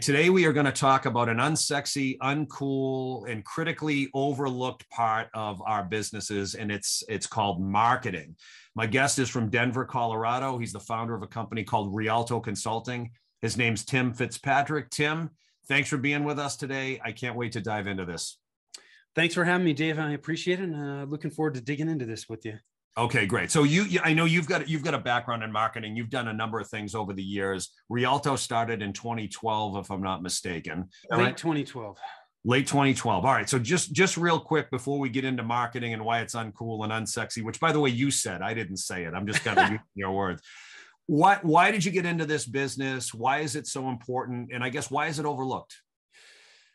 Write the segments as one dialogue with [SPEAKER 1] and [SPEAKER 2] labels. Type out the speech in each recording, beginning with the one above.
[SPEAKER 1] Today, we are going to talk about an unsexy, uncool, and critically overlooked part of our businesses, and it's called marketing. My guest is from Denver, Colorado. He's the founder of a company called Rialto Consulting. His name's Tim Fitzpatrick. Tim, thanks for being with us today. I can't wait to dive into this.
[SPEAKER 2] Thanks for having me, Dave. I appreciate it, and looking forward to digging into this with you.
[SPEAKER 1] Okay, great. So I know you've got a background in marketing. You've done a number of things over the years. Rialto started in 2012, if I'm not mistaken.
[SPEAKER 2] Late 2012.
[SPEAKER 1] Late 2012. All right. So just real quick before we get into marketing and why it's uncool and unsexy, which, by the way, you said, I didn't say it. I'm just kind of using your words. Why did you get into this business? Why is it so important? And I guess, why is it overlooked?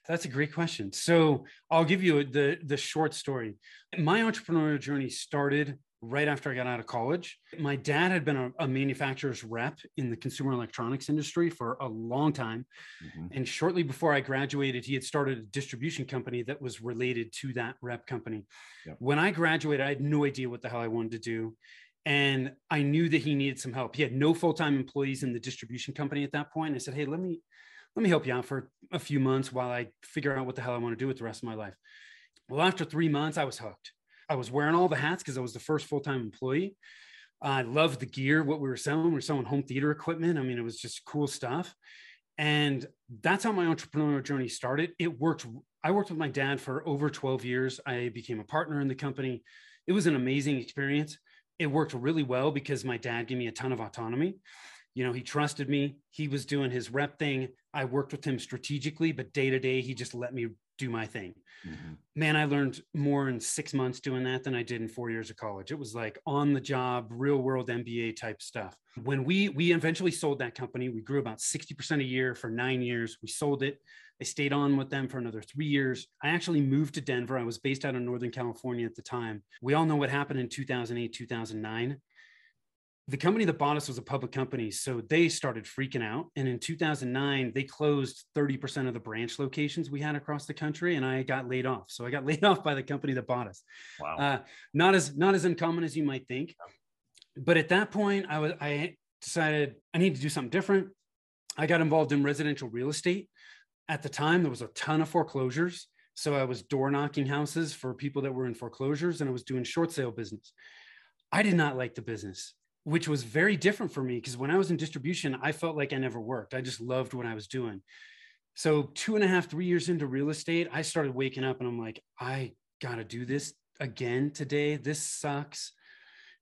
[SPEAKER 2] That's a great question. So I'll give you the short story. My entrepreneurial journey started right after I got out of college. My dad had been a manufacturer's rep in the consumer electronics industry for a long time. Mm-hmm. And shortly before I graduated, he had started a distribution company that was related to that rep company. Yep. When I graduated, I had no idea what the hell I wanted to do. And I knew that he needed some help. He had no full-time employees in the distribution company at that point. I said, hey, let me help you out for a few months while I figure out what the hell I want to do with the rest of my life. Well, after 3 months, I was hooked. I was wearing all the hats because I was the first full-time employee. I loved the gear, what we were selling. We were selling home theater equipment. I mean, it was just cool stuff. And that's how my entrepreneurial journey started. It worked. I worked with my dad for over 12 years. I became a partner in the company. It was an amazing experience. It worked really well because my dad gave me a ton of autonomy. You know, he trusted me. He was doing his rep thing. I worked with him strategically, but day to day, he just let me do my thing. Mm-hmm. Man, I learned more in 6 months doing that than I did in 4 years of college. It was like on the job, real world MBA type stuff. When we eventually sold that company, we grew about 60% a year for 9 years. We sold it. I stayed on with them for another 3 years. I actually moved to Denver. I was based out of Northern California at the time. We all know what happened in 2008, 2009. The company that bought us was a public company, so they started freaking out. And in 2009, they closed 30% of the branch locations we had across the country, and I got laid off. So I got laid off by the company that bought us.
[SPEAKER 1] Wow.
[SPEAKER 2] Not as uncommon as you might think. But at that point, I decided I need to do something different. I got involved in residential real estate. At the time, there was a ton of foreclosures. So I was door knocking houses for people that were in foreclosures, and I was doing short sale business. I did not like the business, which was very different for me because when I was in distribution, I felt like I never worked. I just loved what I was doing. So 2.5, 3 years into real estate, I started waking up and I'm like, I got to do this again today. This sucks.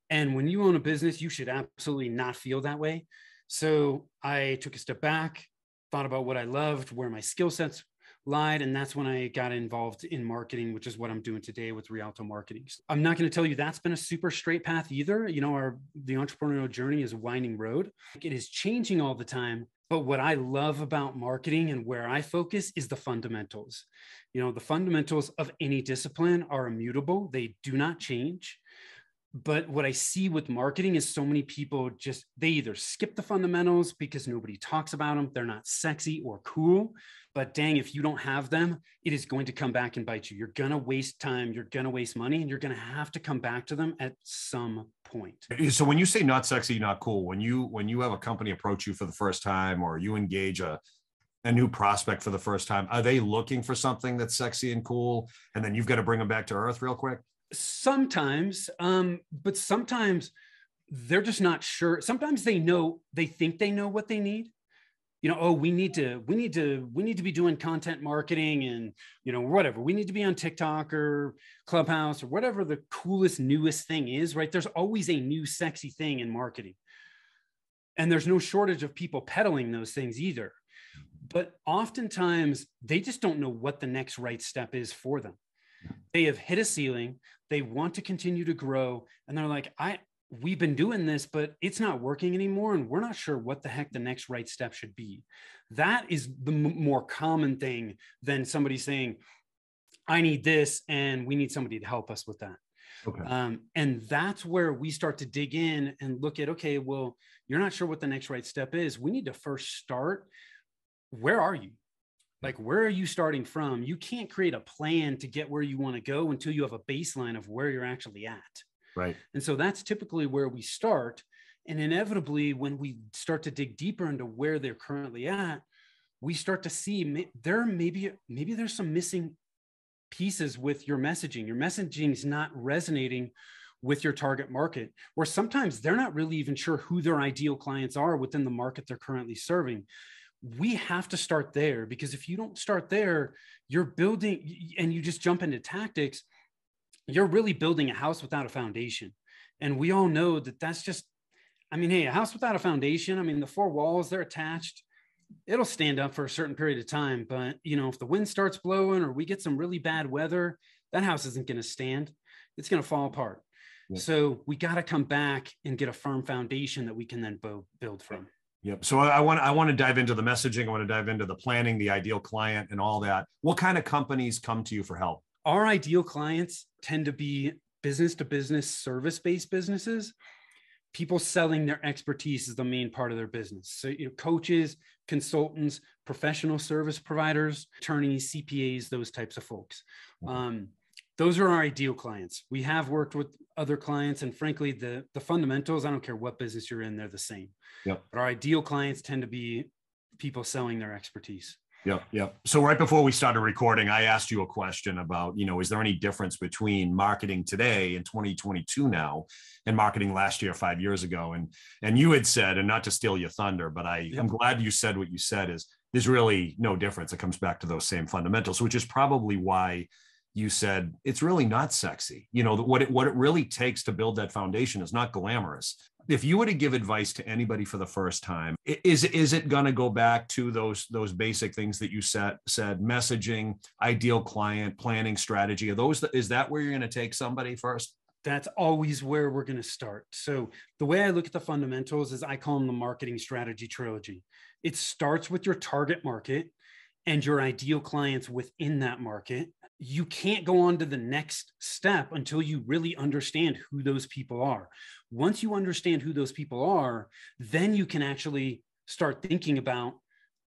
[SPEAKER 2] And when you own a business, you should absolutely not feel that way. So I took a step back, thought about what I loved, where my skill sets lied. And that's when I got involved in marketing, which is what I'm doing today with Rialto Marketing. I'm not going to tell you that's been a super straight path either. You know, the entrepreneurial journey is a winding road. It is changing all the time. But what I love about marketing and where I focus is the fundamentals. You know, the fundamentals of any discipline are immutable. They do not change. But what I see with marketing is so many people they either skip the fundamentals because nobody talks about them. They're not sexy or cool. But dang, if you don't have them, it is going to come back and bite you. You're going to waste time. You're going to waste money, and you're going to have to come back to them at some point.
[SPEAKER 1] So when you say not sexy, not cool, when you have a company approach you for the first time, or you engage a new prospect for the first time, are they looking for something that's sexy and cool, and then you've got to bring them back to earth real quick?
[SPEAKER 2] Sometimes, but sometimes they're just not sure. Sometimes they think they know what they need. You know, oh, we need to be doing content marketing and, you know, whatever. We need to be on TikTok or Clubhouse or whatever the coolest, newest thing is, right? There's always a new sexy thing in marketing. And there's no shortage of people peddling those things either. But oftentimes they just don't know what the next right step is for them. They have hit a ceiling. They want to continue to grow. And they're like, we've been doing this, but it's not working anymore. And we're not sure what the heck the next right step should be. That is the more common thing than somebody saying, I need this and we need somebody to help us with that. Okay. And that's where we start to dig in and look at, okay, well, you're not sure what the next right step is. We need to first start. Where are you? Like, where are you starting from? You can't create a plan to get where you want to go until you have a baseline of where you're actually at.
[SPEAKER 1] Right.
[SPEAKER 2] And so that's typically where we start. And inevitably, when we start to dig deeper into where they're currently at, we start to see maybe there's some missing pieces with your messaging. Your messaging is not resonating with your target market, or sometimes they're not really even sure who their ideal clients are within the market they're currently serving. We have to start there, because if you don't start there, you're building and you just jump into tactics, you're really building a house without a foundation. And we all know that that's just, I mean, hey, a house without a foundation, I mean, the four walls, they're attached. It'll stand up for a certain period of time. But, you know, if the wind starts blowing or we get some really bad weather, that house isn't going to stand. It's going to fall apart. Yeah. So we got to come back and get a firm foundation that we can then build from.
[SPEAKER 1] Yep. So I want to dive into the messaging. I want to dive into the planning, the ideal client and all that. What kind of companies come to you for help?
[SPEAKER 2] Our ideal clients tend to be business to business, service-based businesses. People selling their expertise is the main part of their business. So, you know, coaches, consultants, professional service providers, attorneys, CPAs, those types of folks. Those are our ideal clients. We have worked with other clients, and frankly, the fundamentals, I don't care what business you're in, they're the same.
[SPEAKER 1] Yep.
[SPEAKER 2] But our ideal clients tend to be people selling their expertise.
[SPEAKER 1] Yep. So right before we started recording, I asked you a question about, you know, is there any difference between marketing today in 2022 now and marketing last year, 5 years ago? And you had said, and not to steal your thunder, but I'm glad you said what you said, is there's really no difference. It comes back to those same fundamentals, which is probably why you said it's really not sexy. You know, what it really takes to build that foundation is not glamorous. If you were to give advice to anybody for the first time, is it going to go back to those basic things that you said, messaging, ideal client, planning, strategy? Is that where you're going to take somebody first?
[SPEAKER 2] That's always where we're going to start. So the way I look at the fundamentals is I call them the marketing strategy trilogy. It starts with your target market and your ideal clients within that market. You can't go on to the next step until you really understand who those people are. Once you understand who those people are, then you can actually start thinking about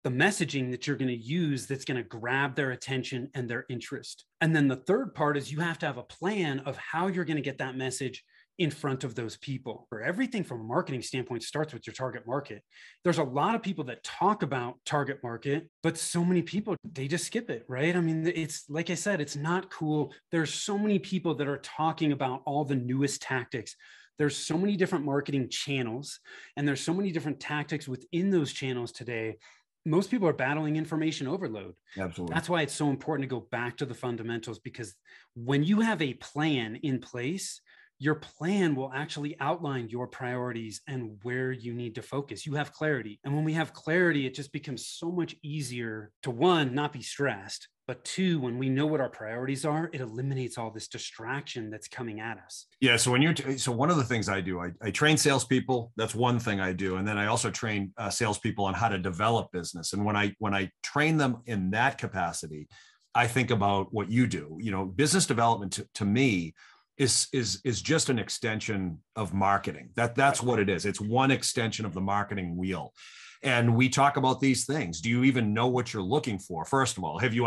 [SPEAKER 2] the messaging that you're going to use that's going to grab their attention and their interest. And then the third part is you have to have a plan of how you're going to get that message in front of those people. For everything from a marketing standpoint starts with your target market. There's a lot of people that talk about target market, but so many people, they just skip it, right? I mean, it's like I said, it's not cool. There's so many people that are talking about all the newest tactics. There's so many different marketing channels, and there's so many different tactics within those channels today. Most people are battling information overload.
[SPEAKER 1] Absolutely.
[SPEAKER 2] That's why it's so important to go back to the fundamentals, because when you have a plan in place, your plan will actually outline your priorities and where you need to focus. You have clarity. And when we have clarity, it just becomes so much easier to, one, not be stressed, but two, when we know what our priorities are, it eliminates all this distraction that's coming at us.
[SPEAKER 1] Yeah. So so one of the things I do, I train salespeople. That's one thing I do. And then I also train salespeople on how to develop business. And when I train them in that capacity, I think about what you do. You know, business development to me is just an extension of marketing. That's what it is. It's one extension of the marketing wheel. And we talk about these things. Do you even know what you're looking for? First of all, have you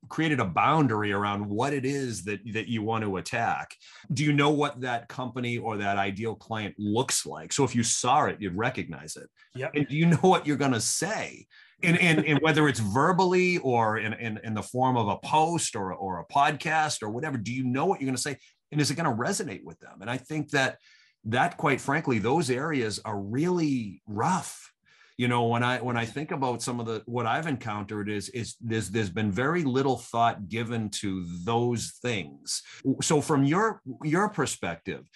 [SPEAKER 1] created a boundary around what it is that you want to attack? Do you know what that company or that ideal client looks like? So if you saw it, you'd recognize it.
[SPEAKER 2] Yep.
[SPEAKER 1] And do you know what you're going to say? And whether it's verbally or in the form of a post or a podcast or whatever, do you know what you're going to say? And is it going to resonate with them? And I think that quite frankly, those areas are really rough. You know, when I think about some of what I've encountered is there's been very little thought given to those things. So from your perspective,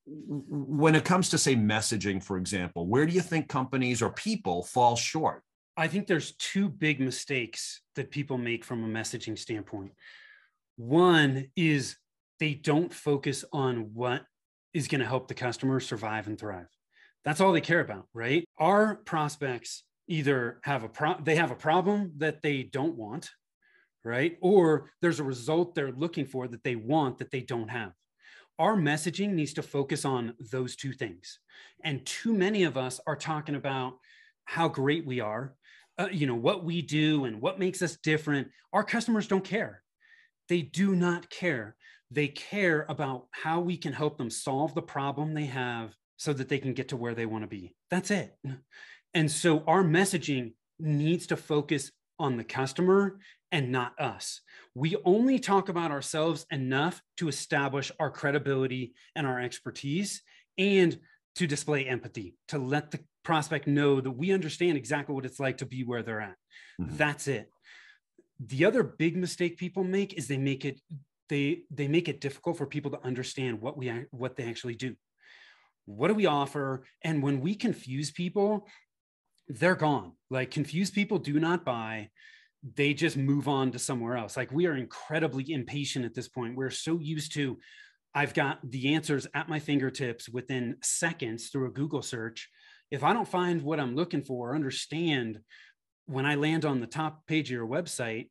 [SPEAKER 1] when it comes to, say, messaging, for example, where do you think companies or people fall short?
[SPEAKER 2] I think there's two big mistakes that people make from a messaging standpoint. One is they don't focus on what is going to help the customer survive and thrive. That's all they care about, right? Our prospects either have a problem that they don't want, right? Or there's a result they're looking for that they want that they don't have. Our messaging needs to focus on those two things. And too many of us are talking about how great we are, what we do and what makes us different. Our customers don't care. They do not care. They care about how we can help them solve the problem they have so that they can get to where they want to be. That's it. And so our messaging needs to focus on the customer and not us. We only talk about ourselves enough to establish our credibility and our expertise, and to display empathy, to let the prospect know that we understand exactly what it's like to be where they're at. Mm-hmm. That's it. The other big mistake people make is they make it difficult for people to understand what they actually do. What do we offer? And when we confuse people, they're gone. Like, confused people do not buy. They just move on to somewhere else. Like, we are incredibly impatient at this point. We're so used to, I've got the answers at my fingertips within seconds through a Google search. If I don't find what I'm looking for or understand when I land on the top page of your website,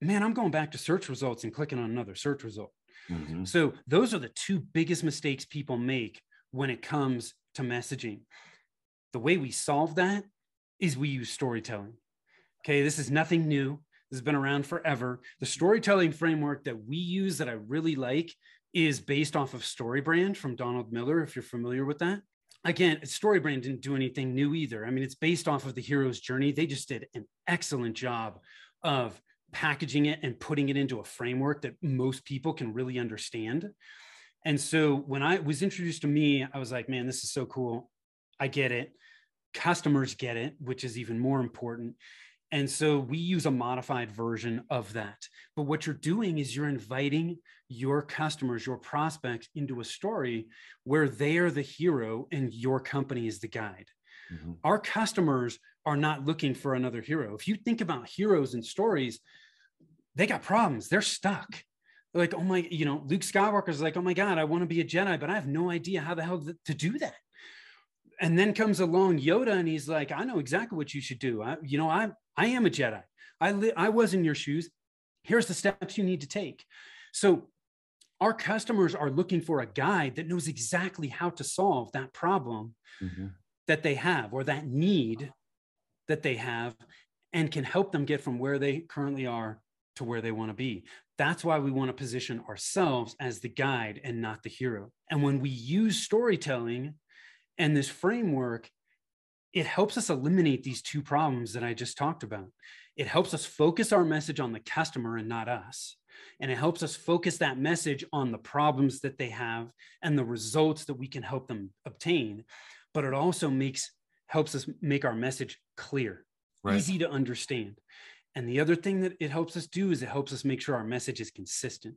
[SPEAKER 2] man, I'm going back to search results and clicking on another search result. Mm-hmm. So those are the two biggest mistakes people make when it comes to messaging. The way we solve that is we use storytelling. Okay, this is nothing new. This has been around forever. The storytelling framework that we use that I really like is based off of StoryBrand from Donald Miller, if you're familiar with that. Again, StoryBrand didn't do anything new either. I mean, it's based off of the hero's journey. They just did an excellent job of packaging it and putting it into a framework that most people can really understand. And so when I was introduced to me, I was like, man, this is so cool. I get it. Customers get it, which is even more important. And so we use a modified version of that. But what you're doing is you're inviting your customers, your prospects, into a story where they are the hero and your company is the guide. Mm-hmm. Our customers are not looking for another hero. If you think about heroes and stories, they got problems. They're stuck. They're like, oh my, Luke Skywalker's like, oh my God, I want to be a Jedi, but I have no idea how the hell to do that. And then comes along Yoda and he's like, I know exactly what you should do. I am a Jedi. I was in your shoes. Here's the steps you need to take. So our customers are looking for a guide that knows exactly how to solve that problem mm-hmm. that they have, or that need that they have, and can help them get from where they currently are to where they want to be. That's why we want to position ourselves as the guide and not the hero. And when we use storytelling and this framework, it helps us eliminate these two problems that I just talked about. It helps us focus our message on the customer and not us. And it helps us focus that message on the problems that they have and the results that we can help them obtain. But it also helps us make our message clear, right, easy to understand. And the other thing that it helps us do is it helps us make sure our message is consistent.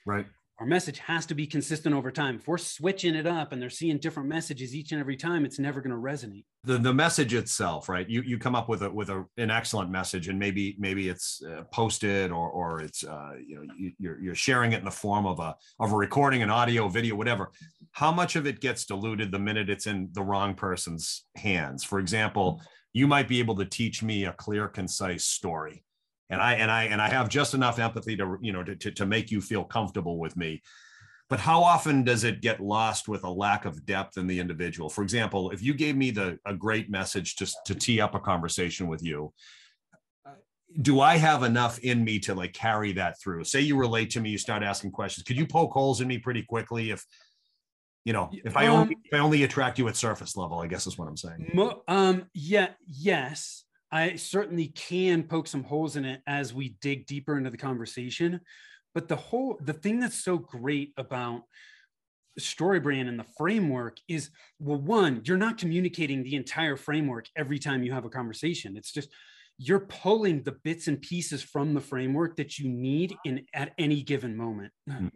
[SPEAKER 1] Right.
[SPEAKER 2] Our message has to be consistent over time. If we're switching it up and they're seeing different messages each and every time, it's never going to resonate.
[SPEAKER 1] The message itself, right? You come up with an excellent message, and maybe it's posted or it's you're sharing it in the form of a recording, an audio, video, whatever. How much of it gets diluted the minute it's in the wrong person's hands? For example, you might be able to teach me a clear, concise story, and I have just enough empathy to make you feel comfortable with me. But how often does it get lost with a lack of depth in the individual? For example, if you gave me a great message to tee up a conversation with you, do I have enough in me to carry that through? Say you relate to me, you start asking questions. Could you poke holes in me pretty quickly if I only attract you at surface level, I guess is what I'm saying.
[SPEAKER 2] Yes, I certainly can poke some holes in it as we dig deeper into the conversation. But the thing that's so great about StoryBrand and the framework is, well, one, you're not communicating the entire framework every time you have a conversation. It's just, you're pulling the bits and pieces from the framework that you need at any given moment. Mm-hmm.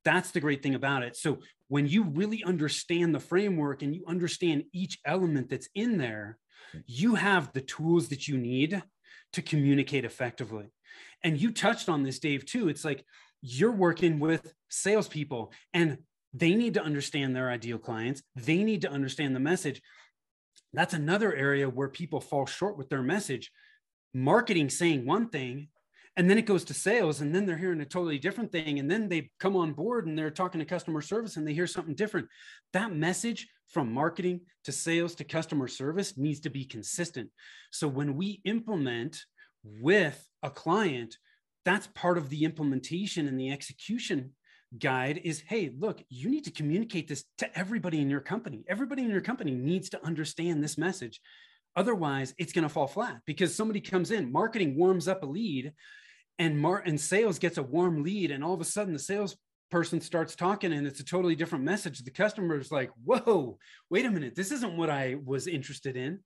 [SPEAKER 2] That's the great thing about it. So when you really understand the framework and you understand each element that's in there, you have the tools that you need to communicate effectively. And you touched on this, Dave, too. It's like you're working with salespeople and they need to understand their ideal clients. They need to understand the message. That's another area where people fall short with their message. Marketing saying one thing, and then it goes to sales, and then they're hearing a totally different thing. And then they come on board and they're talking to customer service and they hear something different. That message from marketing to sales to customer service needs to be consistent. So when we implement with a client, that's part of the implementation and the execution guide is, hey, look, you need to communicate this to everybody in your company. Everybody in your company needs to understand this message. Otherwise, it's going to fall flat because somebody comes in, marketing warms up a lead, and sales gets a warm lead, and all of a sudden the salesperson starts talking and it's a totally different message. The customer is like, whoa, wait a minute, this isn't what I was interested in.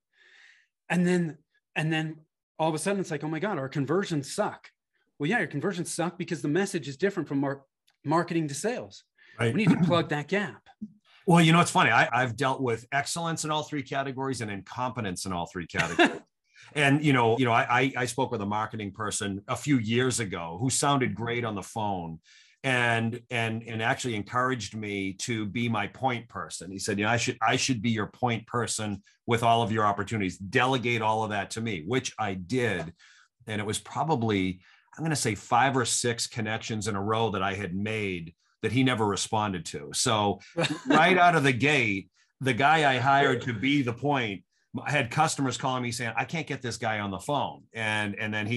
[SPEAKER 2] And then all of a sudden it's like, oh my God, our conversions suck. Well, yeah, your conversions suck because the message is different from marketing to sales.
[SPEAKER 1] Right.
[SPEAKER 2] We need to plug that gap.
[SPEAKER 1] Well, it's funny. I've dealt with excellence in all three categories and incompetence in all three categories. And, I spoke with a marketing person a few years ago who sounded great on the phone and actually encouraged me to be my point person. He said, I should be your point person with all of your opportunities, delegate all of that to me, which I did. And it was probably, I'm going to say 5 or 6 connections in a row that I had made that he never responded to. So right out of the gate, the guy I hired to be the point, I had customers calling me saying, I can't get this guy on the phone. And then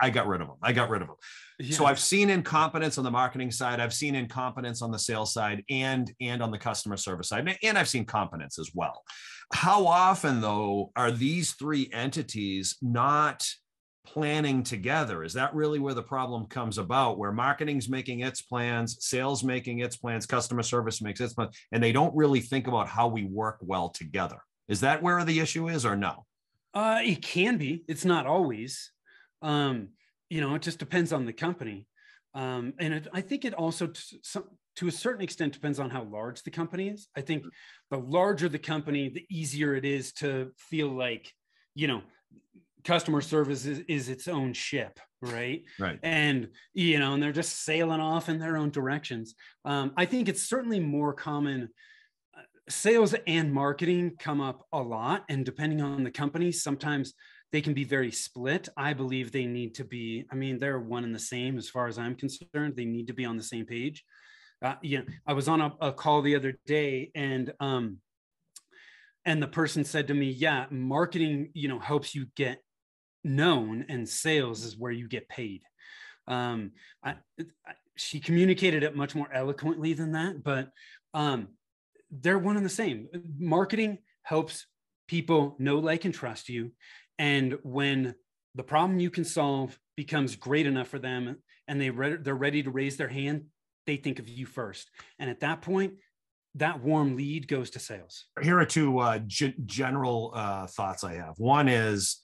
[SPEAKER 1] I got rid of him. Yeah. So I've seen incompetence on the marketing side. I've seen incompetence on the sales side and on the customer service side. And I've seen competence as well. How often, though, are these 3 entities not planning together? Is that really where the problem comes about, where marketing's making its plans, sales making its plans, customer service makes its plans, and they don't really think about how we work well together? Is that where the issue is, or no?
[SPEAKER 2] It can be. It's not always. It just depends on the company. I think it also, to a certain extent, depends on how large the company is. I think the larger the company, the easier it is to feel like, customer service is its own ship, right?
[SPEAKER 1] Right.
[SPEAKER 2] And, and they're just sailing off in their own directions. I think it's certainly more common. Sales and marketing come up a lot, and depending on the company, sometimes they can be very split. I believe they need to be, they're one and the same as far as I'm concerned. They need to be on the same page. I was on a call the other day, and the person said to me, yeah, marketing, helps you get known, and sales is where you get paid. She communicated it much more eloquently than that, but they're one and the same. Marketing helps people know, like, and trust you. And when the problem you can solve becomes great enough for them and they're ready to raise their hand, they think of you first. And at that point, that warm lead goes to sales.
[SPEAKER 1] Here are 2 general thoughts I have. One is,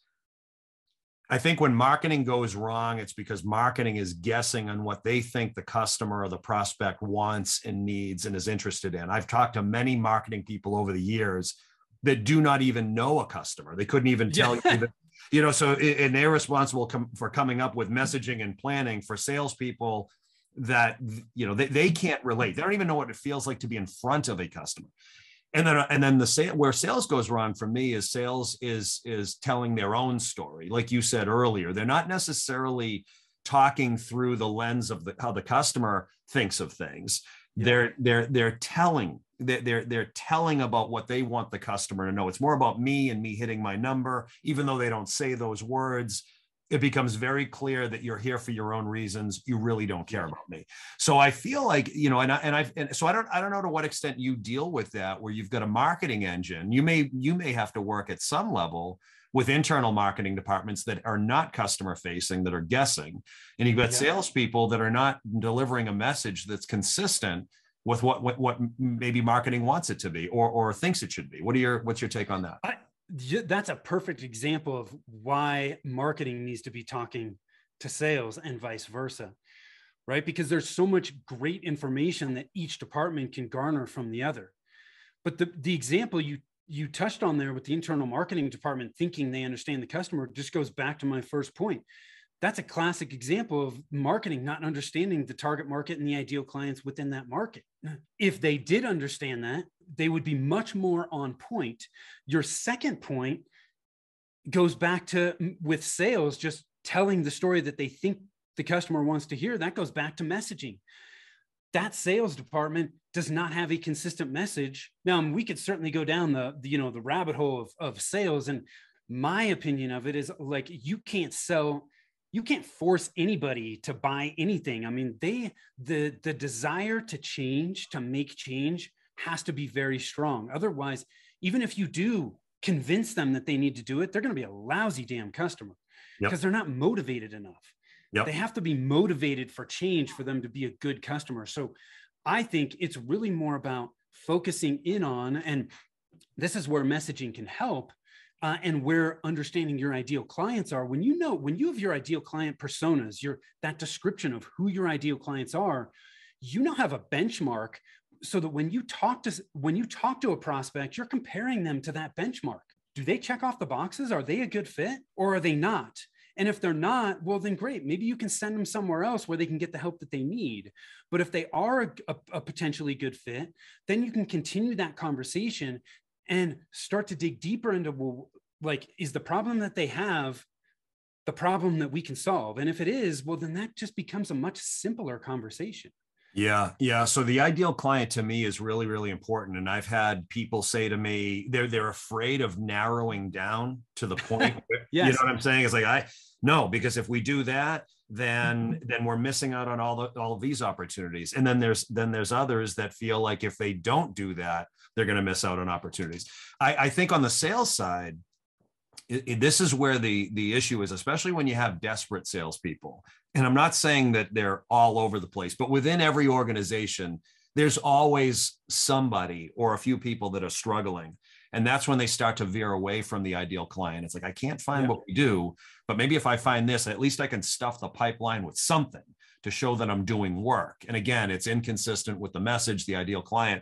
[SPEAKER 1] I think when marketing goes wrong, it's because marketing is guessing on what they think the customer or the prospect wants and needs and is interested in. I've talked to many marketing people over the years that do not even know a customer. They couldn't even tell you that, and they're responsible for coming up with messaging and planning for salespeople that, they can't relate. They don't even know what it feels like to be in front of a customer. And then where sales goes wrong for me is sales is telling their own story. Like you said earlier, they're not necessarily talking through the lens of how the customer thinks of things. Yeah. They're telling about what they want the customer to know. It's more about me and me hitting my number, even though they don't say those words. It becomes very clear that you're here for your own reasons. You really don't care about me. So I feel like, so I don't know to what extent you deal with that, where you've got a marketing engine. You may have to work at some level with internal marketing departments that are not customer facing, that are guessing. And you've got salespeople that are not delivering a message that's consistent with what maybe marketing wants it to be or thinks it should be. What's your take on that?
[SPEAKER 2] That's a perfect example of why marketing needs to be talking to sales and vice versa, right? Because there's so much great information that each department can garner from the other. But the example you touched on there with the internal marketing department thinking they understand the customer just goes back to my first point. That's a classic example of marketing not understanding the target market and the ideal clients within that market. If they did understand that, they would be much more on point. Your second point goes back to, with sales, just telling the story that they think the customer wants to hear. That goes back to messaging. That sales department does not have a consistent message. Now, we could certainly go down the rabbit hole of sales. And my opinion of it is, like, you can't force anybody to buy anything. The desire to change, to make change, has to be very strong. Otherwise, even if you do convince them that they need to do it, they're going to be a lousy damn customer because they're not motivated enough. They have to be motivated for change for them to be a good customer. So I think it's really more about focusing in on, and this is where messaging can help, and where understanding your ideal clients are. When you have your ideal client personas, that description of who your ideal clients are, you now have a benchmark, so that when you talk to a prospect, you're comparing them to that benchmark. Do they check off the boxes? Are they a good fit, or are they not? And if they're not, well, then great. Maybe you can send them somewhere else where they can get the help that they need. But if they are a potentially good fit, then you can continue that conversation and start to dig deeper into, well, like, is the problem that they have the problem that we can solve? And if it is, well, then that just becomes a much simpler conversation.
[SPEAKER 1] Yeah. So the ideal client to me is really, really important. And I've had people say to me, they're afraid of narrowing down to the point.
[SPEAKER 2] Yes.
[SPEAKER 1] You know what I'm saying? It's like, no, because if we do that, then we're missing out on all of these opportunities. And then there's others that feel like if they don't do that, they're going to miss out on opportunities. I think on the sales side, this is where the issue is, especially when you have desperate salespeople. And I'm not saying that they're all over the place, but within every organization, there's always somebody or a few people that are struggling. And that's when they start to veer away from the ideal client. It's like, I can't find what we do, but maybe if I find this, at least I can stuff the pipeline with something to show that I'm doing work. And again, it's inconsistent with the message, the ideal client.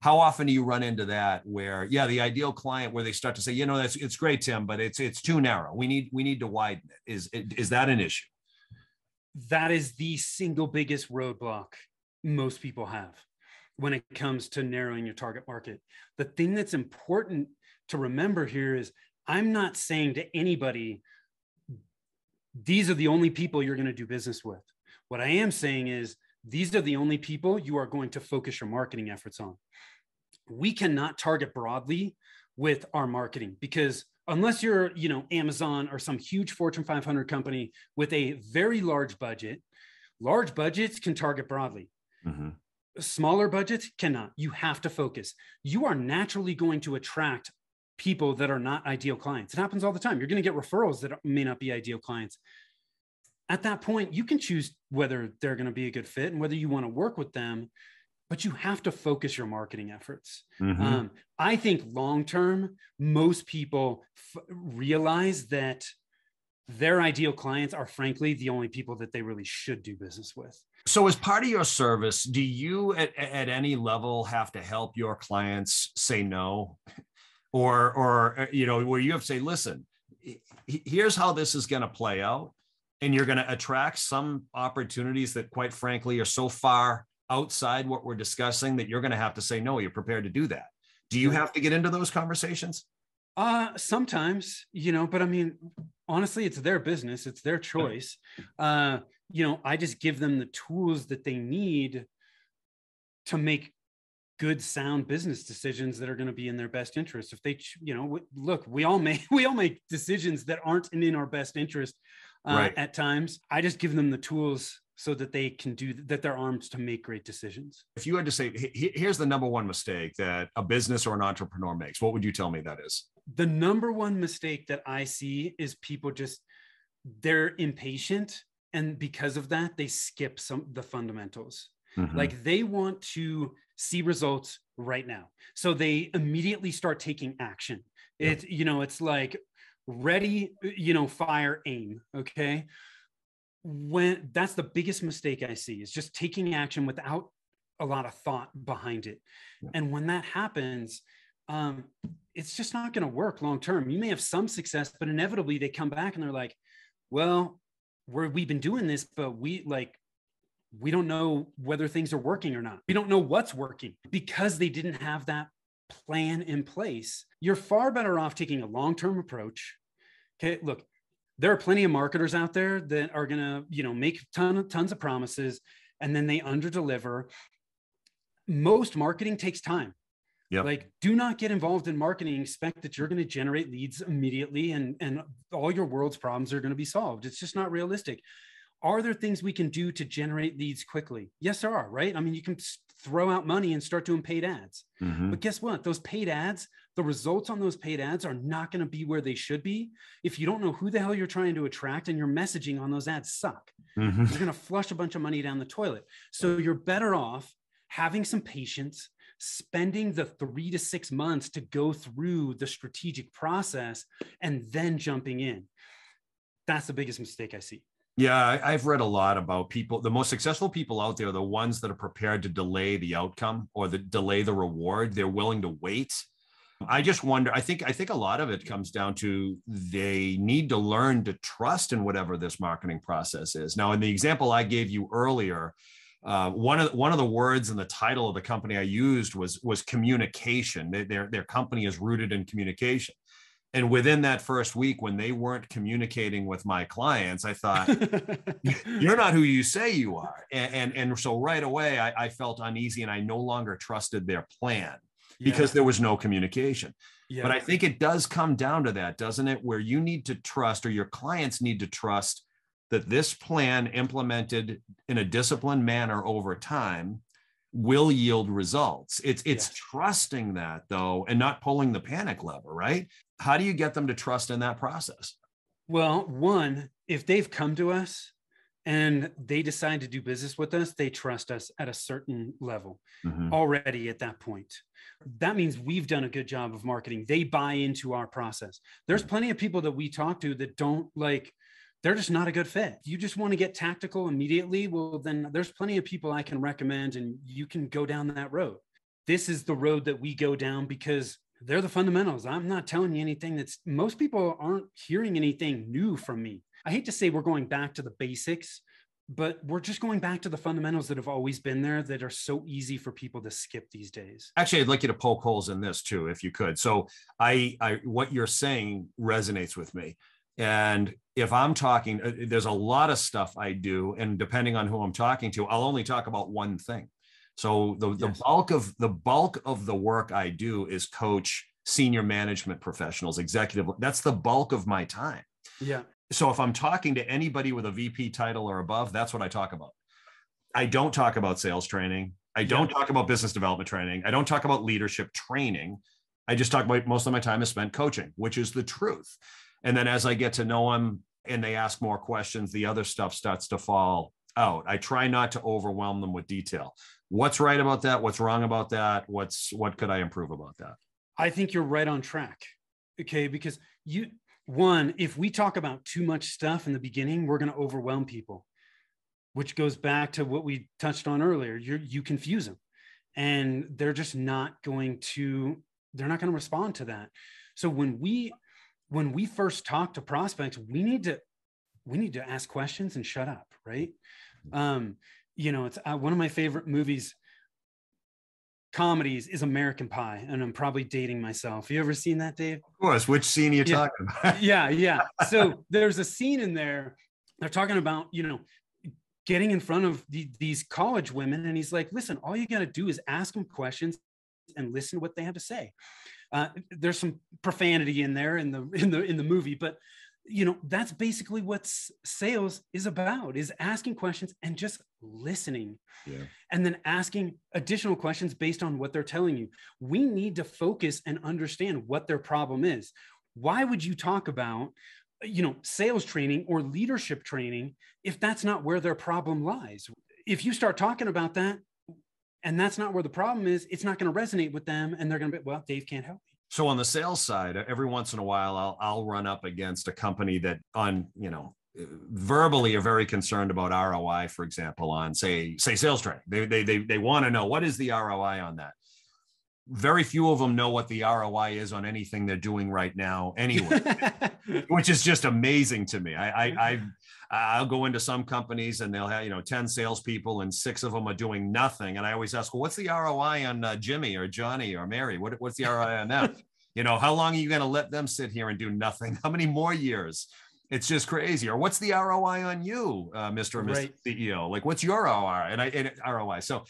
[SPEAKER 1] How often do you run into that where, the ideal client, where they start to say, it's great, Tim, but it's too narrow. We need to widen it. Is that an issue?
[SPEAKER 2] That is the single biggest roadblock most people have when it comes to narrowing your target market. The thing that's important to remember here is, I'm not saying to anybody, these are the only people you're going to do business with. What I am saying is, these are the only people you are going to focus your marketing efforts on. We cannot target broadly with our marketing, because unless you're, Amazon or some huge Fortune 500 company with a very large budgets can target broadly. Mm-hmm. Smaller budgets cannot. You have to focus. You are naturally going to attract people that are not ideal clients. It happens all the time. You're going to get referrals that may not be ideal clients. At that point, you can choose whether they're going to be a good fit and whether you want to work with them, but you have to focus your marketing efforts. Mm-hmm. I think long-term, most people realize that their ideal clients are frankly the only people that they really should do business with.
[SPEAKER 1] So as part of your service, do you at any level have to help your clients say no? Or where you have to say, listen, here's how this is going to play out. And you're going to attract some opportunities that, quite frankly, are so far outside what we're discussing that you're going to have to say no. You're prepared to do that. Do you have to get into those conversations?
[SPEAKER 2] Sometimes, but I mean, honestly, it's their business. It's their choice. I just give them the tools that they need to make good, sound business decisions that are going to be in their best interest. If they, look, we all make decisions that aren't in our best interest right. At times. I just give them the tools so that they can do that, they're armed to make great decisions.
[SPEAKER 1] If you had to say, here's the number one mistake that a business or an entrepreneur makes, what would you tell me that is?
[SPEAKER 2] The number one mistake that I see is people they're impatient. And because of that, they skip the fundamentals. Mm-hmm. Like they want to see results right now. So they immediately start taking action. Yeah. It's like ready, fire, aim. Okay. When that's the biggest mistake I see, is just taking action without a lot of thought behind it. Yeah. And when that happens, it's just not going to work long-term. You may have some success, but inevitably they come back and they're like, well, we've been doing this, but we don't know whether things are working or not. We don't know what's working because they didn't have that plan in place. You're far better off taking a long-term approach. Okay. Look, there are plenty of marketers out there that are going to, make tons of promises and then they underdeliver. Most marketing takes time. Yep. Like, do not get involved in marketing and expect that you're going to generate leads immediately and all your world's problems are going to be solved. It's just not realistic. Are there things we can do to generate leads quickly? Yes, there are, right? I mean, you can throw out money and start doing paid ads. Mm-hmm. But guess what? Those paid ads the results on those paid ads are not going to be where they should be if you don't know who the hell you're trying to attract and your messaging on those ads suck.
[SPEAKER 1] Mm-hmm.
[SPEAKER 2] You're going to flush a bunch of money down the toilet. So you're better off having some patience, spending the 3 to 6 months to go through the strategic process and then jumping in. That's the biggest mistake I see.
[SPEAKER 1] Yeah, I've read a lot about people. The most successful people out there are the ones that are prepared to delay the outcome or delay the reward. They're willing to wait. I just wonder, I think a lot of it comes down to they need to learn to trust in whatever this marketing process is. Now, in the example I gave you earlier, one of the words in the title of the company I used was communication. Their company is rooted in communication. And within that first week, when they weren't communicating with my clients, I thought, you're not who you say you are. And so right away, I felt uneasy and I no longer trusted their plan because there was no communication. Yeah. But I think it does come down to that, doesn't it? Where you need to trust, or your clients need to trust, that this plan implemented in a disciplined manner over time will yield results. It's trusting that, though, and not pulling the panic lever, right? How do you get them to trust in that process?
[SPEAKER 2] Well, one, if they've come to us and they decide to do business with us, they trust us at a certain level already at that point. That means we've done a good job of marketing. They buy into our process. There's plenty of people that we talk to that don't they're just not a good fit. You just want to get tactical immediately. Well, then there's plenty of people I can recommend and you can go down that road. This is the road that we go down because they're the fundamentals. I'm not telling you anything most people aren't hearing anything new from me. I hate to say we're going back to the basics, but we're just going back to the fundamentals that have always been there that are so easy for people to skip these days.
[SPEAKER 1] Actually, I'd like you to poke holes in this too, if you could. So what you're saying resonates with me. And if I'm talking, there's a lot of stuff I do, and depending on who I'm talking to, I'll only talk about one thing. So the bulk of the work I do is coach senior management professionals, executive. That's the bulk of my time.
[SPEAKER 2] Yeah.
[SPEAKER 1] So if I'm talking to anybody with a VP title or above, that's what I talk about. I don't talk about sales training. I don't talk about business development training. I don't talk about leadership training. I just talk about, most of my time is spent coaching, which is the truth. And then as I get to know them and they ask more questions, the other stuff starts to fall out. I try not to overwhelm them with detail. What's right about that? What's wrong about that? What could I improve about that?
[SPEAKER 2] I think you're right on track. Okay. Because if we talk about too much stuff in the beginning, we're going to overwhelm people, which goes back to what we touched on earlier. You confuse them and they're just not going to respond to that. So when we first talk to prospects, we need to ask questions and shut up. Right. It's one of my favorite comedies is American Pie. And I'm probably dating myself. You ever seen that, Dave?
[SPEAKER 1] Of course. Which scene are you talking about?
[SPEAKER 2] Yeah. So there's a scene in there. They're talking about, getting in front of these college women. And he's like, listen, all you got to do is ask them questions and listen to what they have to say. There's some profanity in there in the movie, but that's basically what sales is about, is asking questions and just listening. Yeah. And then asking additional questions based on what they're telling you. We need to focus and understand what their problem is. Why would you talk about, sales training or leadership training if that's not where their problem lies? If you start talking about that and that's not where the problem is, it's not going to resonate with them. And they're going to be, well, Dave can't help me.
[SPEAKER 1] So on the sales side, every once in a while, I'll run up against a company that verbally are very concerned about ROI, for example, on say sales training. They want to know, what is the ROI on that? Very few of them know what the ROI is on anything they're doing right now anyway, which is just amazing to me. I'll go into some companies and they'll have, 10 salespeople and 6 of them are doing nothing. And I always ask, well, what's the ROI on Jimmy or Johnny or Mary? What's the ROI on them? How long are you going to let them sit here and do nothing? How many more years? It's just crazy. Or what's the ROI on you, Mr. or Mrs. CEO? Like, what's your ROI? And ROI. So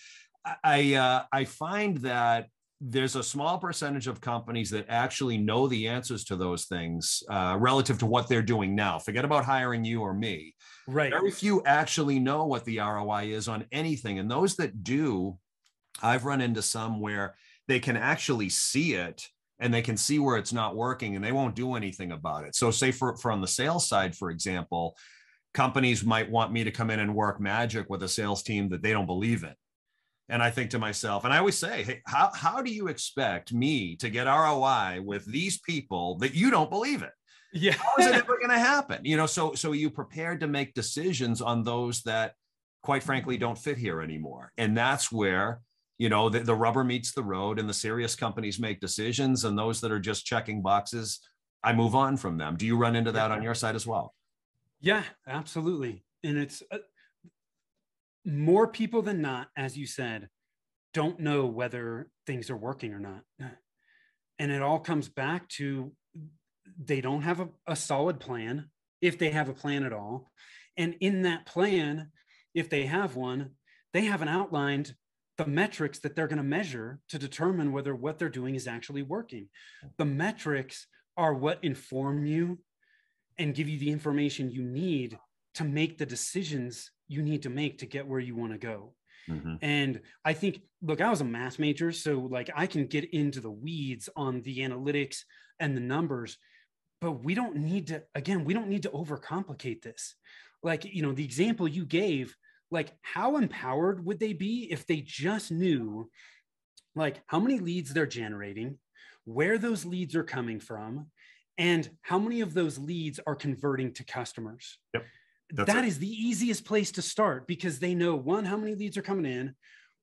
[SPEAKER 1] I find that there's a small percentage of companies that actually know the answers to those things relative to what they're doing now. Forget about hiring you or me.
[SPEAKER 2] Right.
[SPEAKER 1] Very few actually know what the ROI is on anything. And those that do, I've run into some where they can actually see it and they can see where it's not working and they won't do anything about it. So say for on the sales side, for example, companies might want me to come in and work magic with a sales team that they don't believe in. And I think to myself, and I always say, hey, how do you expect me to get ROI with these people that you don't believe in?
[SPEAKER 2] Yeah.
[SPEAKER 1] How is it ever going to happen? You know, so you prepared to make decisions on those that, quite frankly, don't fit here anymore. And that's where, you know, the rubber meets the road, and the serious companies make decisions, and those that are just checking boxes, I move on from them. Do you run into that on your side as well?
[SPEAKER 2] Yeah, absolutely. And it's more people than not, as you said, don't know whether things are working or not. And it all comes back to they don't have a solid plan, if they have a plan at all. And in that plan, if they have one, they haven't outlined the metrics that they're going to measure to determine whether what they're doing is actually working. The metrics are what inform you and give you the information you need to make the decisions you need to make to get where you want to go. Mm-hmm. And I think, look, I was a math major, so like I can get into the weeds on the analytics and the numbers, but we don't need to overcomplicate this. Like, you know, the example you gave, like how empowered would they be if they just knew like how many leads they're generating, where those leads are coming from, and how many of those leads are converting to customers? Yep. That is the easiest place to start, because they know, one, how many leads are coming in,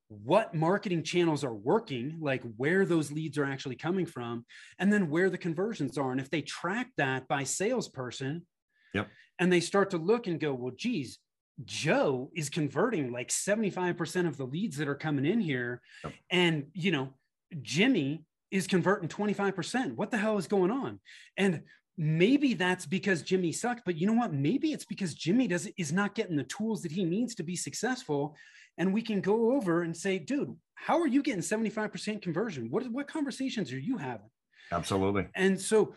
[SPEAKER 2] what marketing channels are working, like where those leads are actually coming from, and then where the conversions are. And if they track that by salesperson, yep, and they start to look and go, well, geez, Joe is converting like 75% of the leads that are coming in here. Yep. And, you know, Jimmy is converting 25%. What the hell is going on? And maybe that's because Jimmy sucks, but you know what? Maybe it's because Jimmy is not getting the tools that he needs to be successful. And we can go over and say, dude, how are you getting 75% conversion? What conversations are you having?
[SPEAKER 1] Absolutely.
[SPEAKER 2] And so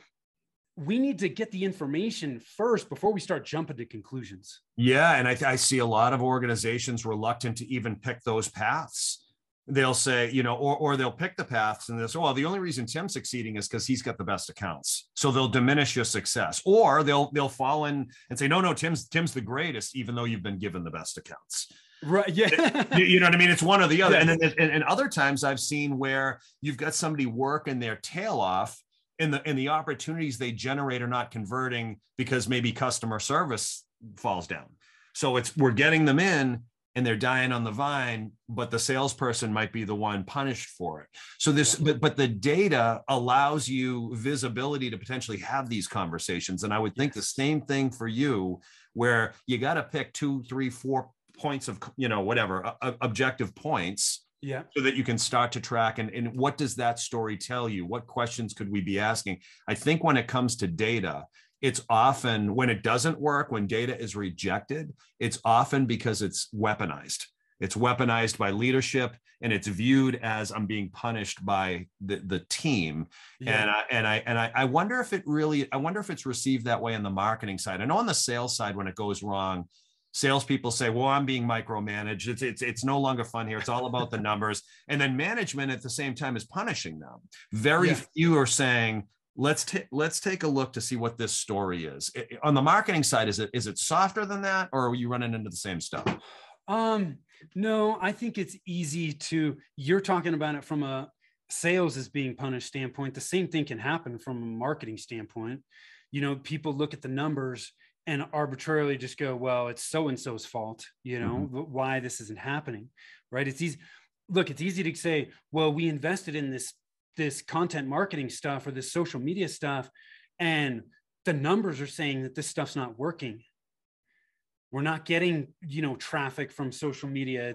[SPEAKER 2] we need to get the information first before we start jumping to conclusions.
[SPEAKER 1] Yeah. And I see a lot of organizations reluctant to even pick those paths. They'll say, you know, or they'll pick the paths and they'll say, well, the only reason Tim's succeeding is because he's got the best accounts. So they'll diminish your success, or they'll fall in and say, no, Tim's the greatest, even though you've been given the best accounts.
[SPEAKER 2] Right. Yeah.
[SPEAKER 1] You know what I mean? It's one or the other.
[SPEAKER 2] Yeah.
[SPEAKER 1] And other times I've seen where you've got somebody working their tail off, and the opportunities they generate are not converting because maybe customer service falls down. So we're getting them in and they're dying on the vine, but the salesperson might be the one punished for it. So but the data allows you visibility to potentially have these conversations. And I would think the same thing for you, where you got to pick 2, 3, 4 points of, you know, whatever, objective points.
[SPEAKER 2] Yeah.
[SPEAKER 1] So that you can start to track. And what does that story tell you? What questions could we be asking? I think when it comes to data, it's often, when it doesn't work, when data is rejected, it's often because it's weaponized. It's weaponized by leadership, and it's viewed as I'm being punished by the team. Yeah. And I wonder if it's received that way on the marketing side. I know on the sales side, when it goes wrong, salespeople say, well, I'm being micromanaged. It's no longer fun here. It's all about the numbers. And then management at the same time is punishing them. Very few are saying, let's take a look to see what this story is. On the marketing side, is it softer than that, or are you running into the same stuff?
[SPEAKER 2] No, I think it's easy you're talking about it from a sales is being punished standpoint. The same thing can happen from a marketing standpoint. You know, people look at the numbers and arbitrarily just go, well, it's so-and-so's fault, you know, why this isn't happening, right? It's easy. Look, it's easy to say, well, we invested in this content marketing stuff or this social media stuff, and the numbers are saying that this stuff's not working. We're not getting, you know, traffic from social media.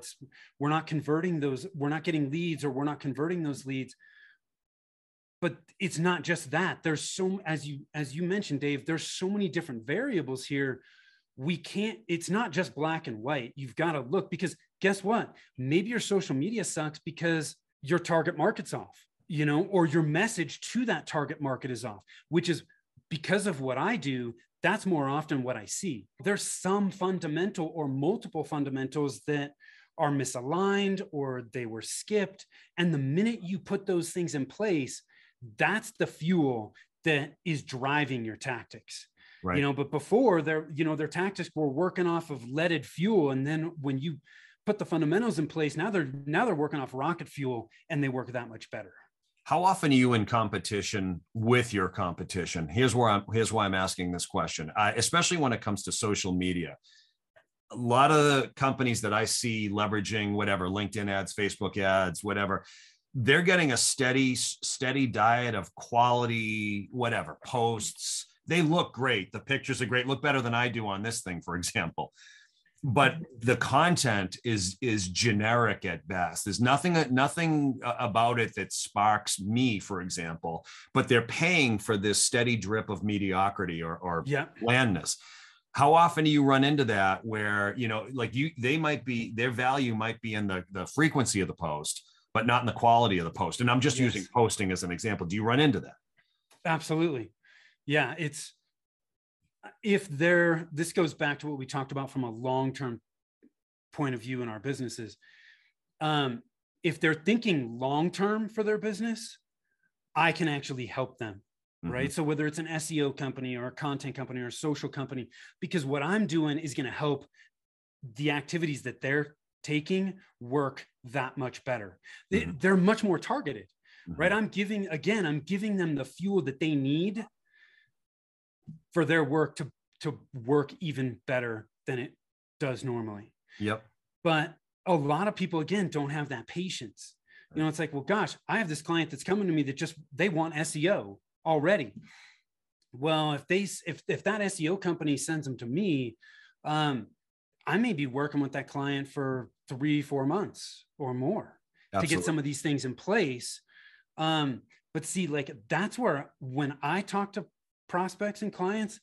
[SPEAKER 2] We're not converting those. We're not getting leads, or we're not converting those leads. But it's not just that. There's as you mentioned, Dave, there's so many different variables here. It's not just black and white. You've got to look, because guess what? Maybe your social media sucks because your target market's off, you know, or your message to that target market is off, which is, because of what I do, that's more often what I see. There's some fundamental or multiple fundamentals that are misaligned or they were skipped. And the minute you put those things in place, That's the fuel that is driving your tactics.
[SPEAKER 1] Right.
[SPEAKER 2] But before their tactics were working off of leaded fuel. And then when you put the fundamentals in place, now they're working off rocket fuel, and they work that much better.
[SPEAKER 1] How often are you in competition with your competition? Here's why I'm asking this question, especially when it comes to social media. A lot of the companies that I see leveraging whatever, LinkedIn ads, Facebook ads, whatever, they're getting a steady diet of quality, whatever, posts. They look great. The pictures are great, look better than I do on this thing, for example. But the content is generic at best. There's nothing about it that sparks me, for example, but they're paying for this steady drip of mediocrity or blandness. How often do you run into that where, their value might be in the frequency of the post, but not in the quality of the post? And I'm just using posting as an example. Do you run into that?
[SPEAKER 2] Absolutely. Yeah. This goes back to what we talked about from a long-term point of view in our businesses. If they're thinking long-term for their business, I can actually help them. Right. So whether it's an SEO company or a content company or a social company, because what I'm doing is going to help the activities that they're taking work that much better. They're much more targeted, right? I'm giving them the fuel that they need for their work to work even better than it does normally.
[SPEAKER 1] Yep.
[SPEAKER 2] But a lot of people, again, don't have that patience. It's like, well, gosh, I have this client that's coming to me that they want SEO already. Well, if that SEO company sends them to me, I may be working with that client for 3-4 months or more to get some of these things in place. But see, like, that's where, when I talk to prospects and clients,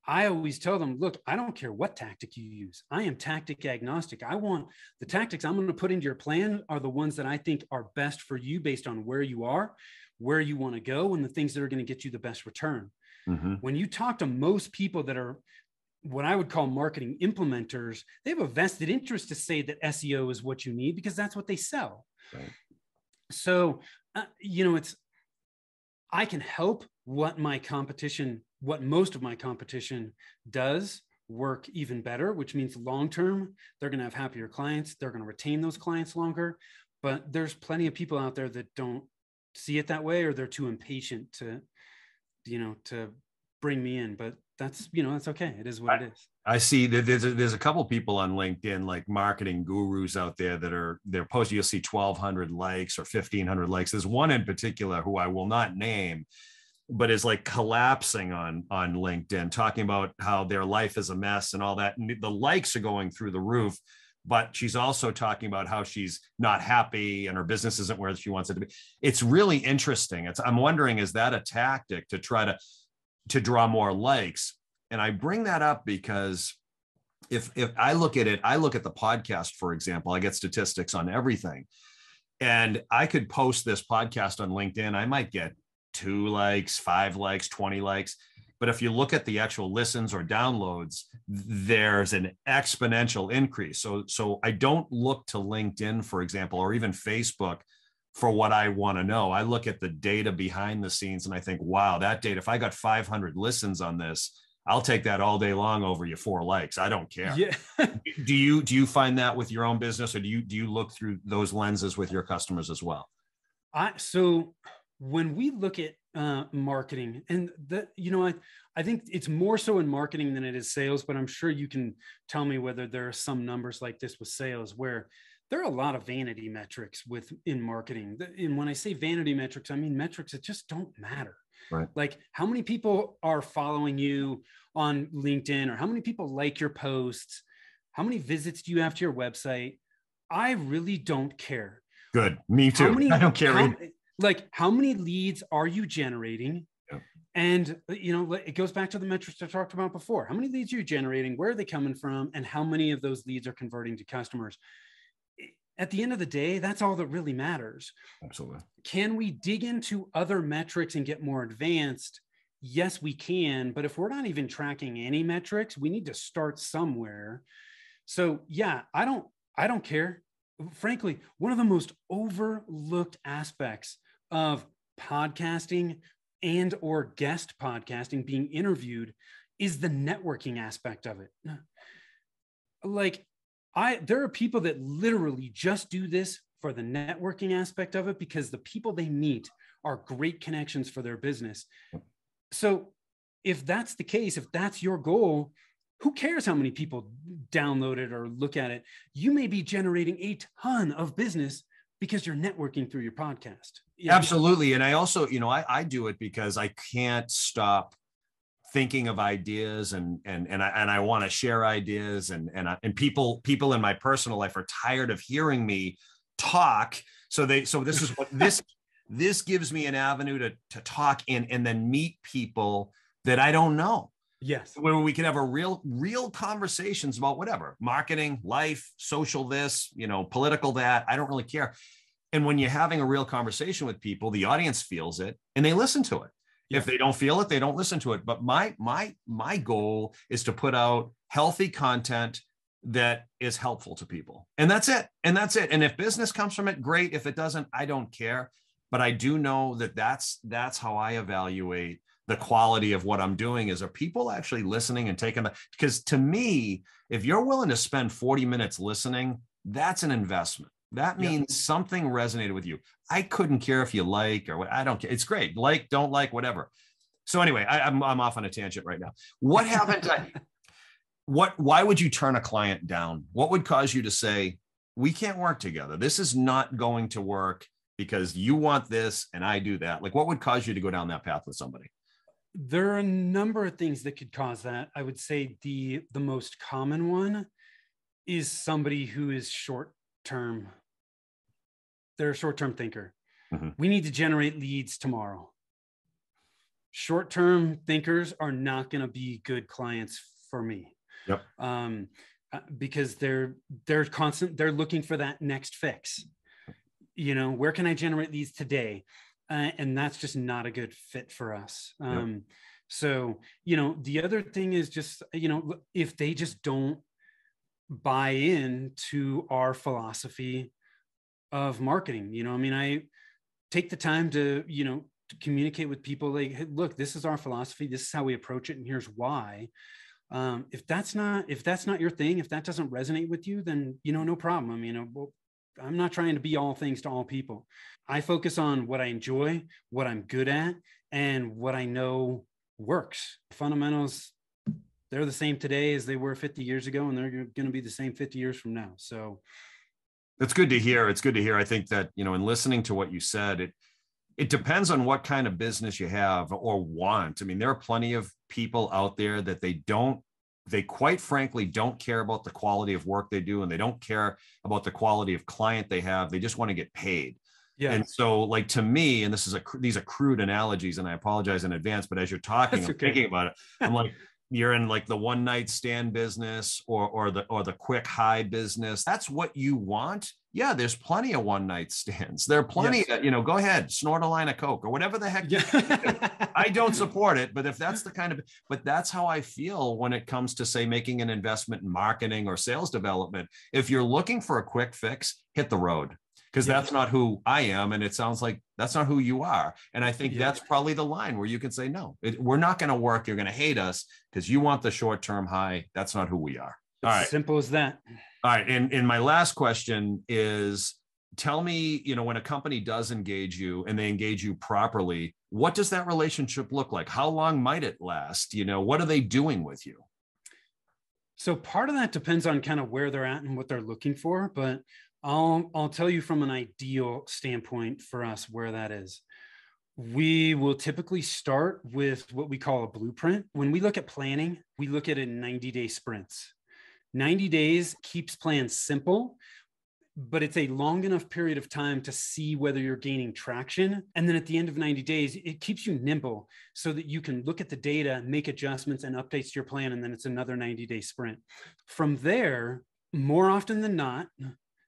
[SPEAKER 2] I always tell them, look, I don't care what tactic you use. I am tactic agnostic. I want the tactics I'm going to put into your plan are the ones that I think are best for you based on where you are, where you want to go, and the things that are going to get you the best return. When you talk to most people that are what I would call marketing implementers, they have a vested interest to say that SEO is what you need because that's what they sell.
[SPEAKER 1] Right.
[SPEAKER 2] So, I can help what most of my competition does work even better, which means long-term, they're going to have happier clients. They're going to retain those clients longer. But there's plenty of people out there that don't see it that way, or they're too impatient to bring me in. But that's okay. It is what it is.
[SPEAKER 1] I see that there's a couple people on LinkedIn, like marketing gurus out there they're posting. You'll see 1,200 likes or 1,500 likes. There's one in particular who I will not name, but is like collapsing on LinkedIn, talking about how their life is a mess and all that. And the likes are going through the roof, but she's also talking about how she's not happy and her business isn't where she wants it to be. It's really interesting. I'm wondering, is that a tactic to try to draw more likes? And I bring that up because if I look at it, I look at the podcast, for example, I get statistics on everything. And I could post this podcast on LinkedIn. I might get 2 likes, 5 likes, 20 likes. But if you look at the actual listens or downloads, there's an exponential increase. So I don't look to LinkedIn, for example, or even Facebook for what I want to know. I look at the data behind the scenes and I think, wow, that data, if I got 500 listens on this, I'll take that all day long over your 4 likes. I don't care.
[SPEAKER 2] Yeah.
[SPEAKER 1] Do you find that with your own business, or do you look through those lenses with your customers as well?
[SPEAKER 2] So when we look at marketing, and I think it's more so in marketing than it is sales, but I'm sure you can tell me whether there are some numbers like this with sales where there are a lot of vanity metrics in marketing. And when I say vanity metrics, I mean metrics that just don't matter.
[SPEAKER 1] Right.
[SPEAKER 2] Like how many people are following you on LinkedIn, or how many people like your posts? How many visits do you have to your website? I really don't care.
[SPEAKER 1] Good. Me too. I don't care.
[SPEAKER 2] How many leads are you generating?
[SPEAKER 1] Yep.
[SPEAKER 2] And, it goes back to the metrics I talked about before. How many leads are you generating? Where are they coming from? And how many of those leads are converting to customers? At the end of the day, that's all that really matters.
[SPEAKER 1] Absolutely.
[SPEAKER 2] Can we dig into other metrics and get more advanced? Yes, we can. But if we're not even tracking any metrics, we need to start somewhere. So yeah, I don't care. Frankly, one of the most overlooked aspects of podcasting and or guest podcasting, being interviewed, is the networking aspect of it. Like there are people that literally just do this for the networking aspect of it, because the people they meet are great connections for their business. So if that's the case, if that's your goal, who cares how many people download it or look at it? You may be generating a ton of business because you're networking through your podcast. Yeah.
[SPEAKER 1] Absolutely. And I also, I do it because I can't stop thinking of ideas and I want to share ideas and people in my personal life are tired of hearing me talk. So this is what this gives me an avenue to talk and then meet people that I don't know.
[SPEAKER 2] Yes.
[SPEAKER 1] Where we can have a real conversations about whatever, marketing, life, social, this, political, that. I don't really care. And when you're having a real conversation with people, the audience feels it and they listen to it. Yeah. If they don't feel it, they don't listen to it. But my goal is to put out healthy content that is helpful to people. And that's it. And if business comes from it, great. If it doesn't, I don't care. But I do know that that's how I evaluate the quality of what I'm doing. Is, are people actually listening and taking because to me, if you're willing to spend 40 minutes listening, that's an investment. That means something resonated with you. I couldn't care if you like or what. I don't care. It's great. Like, don't like, whatever. So anyway, I'm off on a tangent right now. What happened? Why would you turn a client down? What would cause you to say, we can't work together? This is not going to work because you want this and I do that. Like, what would cause you to go down that path with somebody?
[SPEAKER 2] There are a number of things that could cause that. I would say the most common one is somebody who is short-term. They're a short-term thinker. Mm-hmm. We need to generate leads tomorrow. Short-term thinkers are not going to be good clients for me.
[SPEAKER 1] Yep.
[SPEAKER 2] Because they're looking for that next fix. Where can I generate leads today? And that's just not a good fit for us. So, the other thing is just, if they just don't buy into our philosophy of marketing, I take the time to communicate with people like, hey, look, this is our philosophy. This is how we approach it. And here's why. If that's not your thing, if that doesn't resonate with you, then, no problem. I'm not trying to be all things to all people. I focus on what I enjoy, what I'm good at, and what I know works. Fundamentals, they're the same today as they were 50 years ago, and they're going to be the same 50 years from now. So
[SPEAKER 1] that's good to hear. It's good to hear. I think that, in listening to what you said, it depends on what kind of business you have or want. I mean, there are plenty of people out there that they quite frankly don't care about the quality of work they do, and they don't care about the quality of client they have. They just want to get paid. Yeah. And so, like, to me, and these are crude analogies, and I apologize in advance, but as you're talking, I'm thinking about it. I'm like, you're in like the one night stand business or the quick high business. That's what you want. Yeah, there's plenty of one night stands. There are plenty of, go ahead, snort a line of Coke or whatever the heck. I don't support it, but if that's but that's how I feel when it comes to, say, making an investment in marketing or sales development. If you're looking for a quick fix, hit the road, because that's not who I am. And it sounds like that's not who you are. And I think that's probably the line where you can say, no, we're not going to work. You're going to hate us because you want the short-term high. That's not who we are. All right.
[SPEAKER 2] Simple as that.
[SPEAKER 1] All right. And my last question is, tell me, when a company does engage you and they engage you properly, what does that relationship look like? How long might it last? What are they doing with you?
[SPEAKER 2] So part of that depends on kind of where they're at and what they're looking for, but I'll tell you from an ideal standpoint for us where that is. We will typically start with what we call a blueprint. When we look at planning, we look at it in 90-day sprints. 90 days keeps plans simple, but it's a long enough period of time to see whether you're gaining traction. And then at the end of 90 days, it keeps you nimble so that you can look at the data, make adjustments and updates to your plan. And then it's another 90-day sprint. From there, more often than not,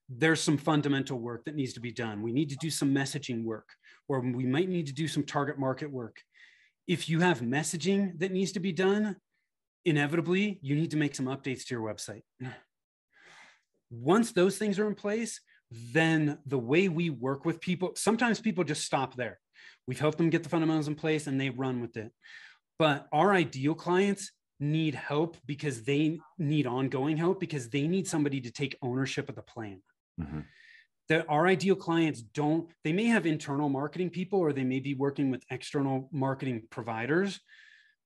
[SPEAKER 2] there's some fundamental work that needs to be done. We need to do some messaging work, or we might need to do some target market work. If you have messaging that needs to be done, inevitably, you need to make some updates to your website. Once those things are in place, then the way we work with people, sometimes people just stop there. We've helped them get the fundamentals in place and they run with it. But our ideal clients need help because they need ongoing help because they need somebody to take ownership of the plan.
[SPEAKER 1] Mm-hmm.
[SPEAKER 2] That our ideal clients don't, they may have internal marketing people or they may be working with external marketing providers,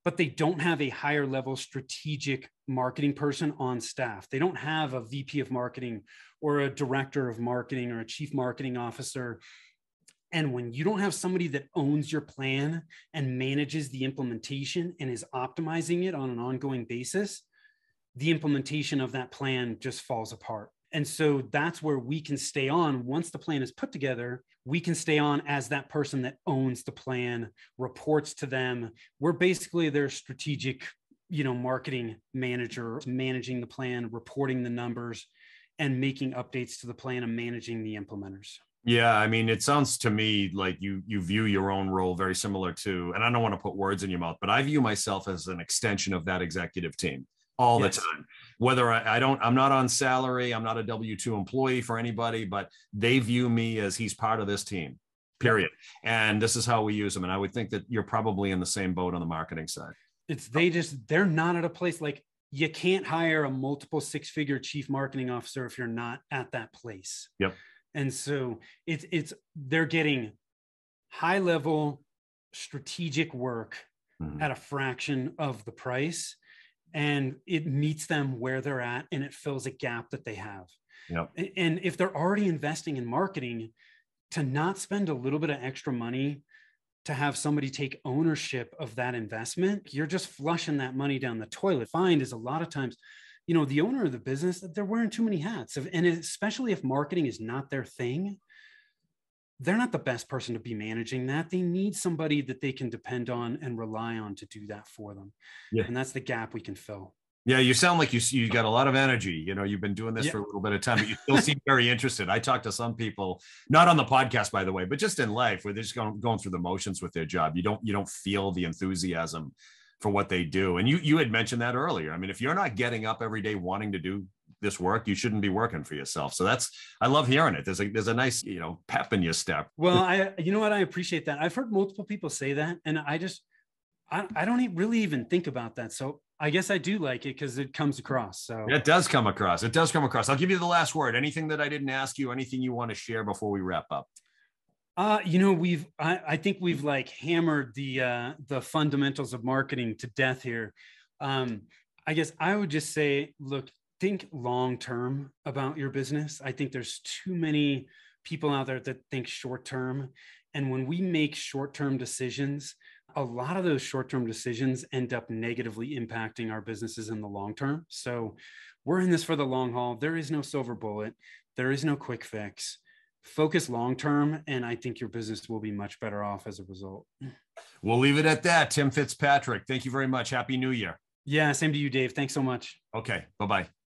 [SPEAKER 2] but they don't have a higher level strategic marketing person on staff. They don't have a VP of marketing or a director of marketing or a chief marketing officer. And when you don't have somebody that owns your plan and manages the implementation and is optimizing it on an ongoing basis, the implementation of that plan just falls apart. And so that's where we can stay on. Once the plan is put together, we can stay on as that person that owns the plan, reports to them. We're basically their strategic, marketing manager, managing the plan, reporting the numbers, and making updates to the plan and managing the implementers.
[SPEAKER 1] Yeah, I mean, it sounds to me like you view your own role very similar to, and I don't want to put words in your mouth, but I view myself as an extension of that executive team all the time. Whether I'm not on salary, I'm not a W-2 employee for anybody, but they view me as he's part of this team, period. And this is how we use them. And I would think that you're probably in the same boat on the marketing side.
[SPEAKER 2] They're not at a place like you can't hire a multiple six-figure chief marketing officer if you're not at that place.
[SPEAKER 1] Yep.
[SPEAKER 2] And so they're getting high level strategic work at a fraction of the price, and it meets them where they're at and it fills a gap that they have.
[SPEAKER 1] Yep.
[SPEAKER 2] And if they're already investing in marketing, to not spend a little bit of extra money to have somebody take ownership of that investment, you're just flushing that money down the toilet. Find is a lot of times, the owner of the business, they're wearing too many hats. And especially if marketing is not their thing, they're not the best person to be managing that. They need somebody that they can depend on and rely on to do that for them. Yeah. And that's the gap we can fill.
[SPEAKER 1] Yeah, you sound like you got a lot of energy. You've been doing this for a little bit of time, but you still seem very interested. I talk to some people, not on the podcast, by the way, but just in life, where they're just going through the motions with their job. You don't feel the enthusiasm for what they do. And you had mentioned that earlier. I mean, if you're not getting up every day wanting to do this work, you shouldn't be working for yourself. So I love hearing it. There's a nice, pep in your step.
[SPEAKER 2] Well, I appreciate that. I've heard multiple people say that, and I don't really even think about that. So I guess I do like it because it comes across. So
[SPEAKER 1] it does come across. I'll give you the last word. Anything that I didn't ask you, anything you want to share before we wrap up?
[SPEAKER 2] I think we've like hammered the fundamentals of marketing to death here. I guess I would just say, look, think long-term about your business. I think there's too many people out there that think short-term. And when we make short-term decisions, a lot of those short-term decisions end up negatively impacting our businesses in the long term. So we're in this for the long haul. There is no silver bullet. There is no quick fix. Focus long-term, and I think your business will be much better off as a result.
[SPEAKER 1] We'll leave it at that. Tim Fitzpatrick, thank you very much. Happy New Year.
[SPEAKER 2] Yeah, same to you, Dave. Thanks so much.
[SPEAKER 1] Okay, bye-bye.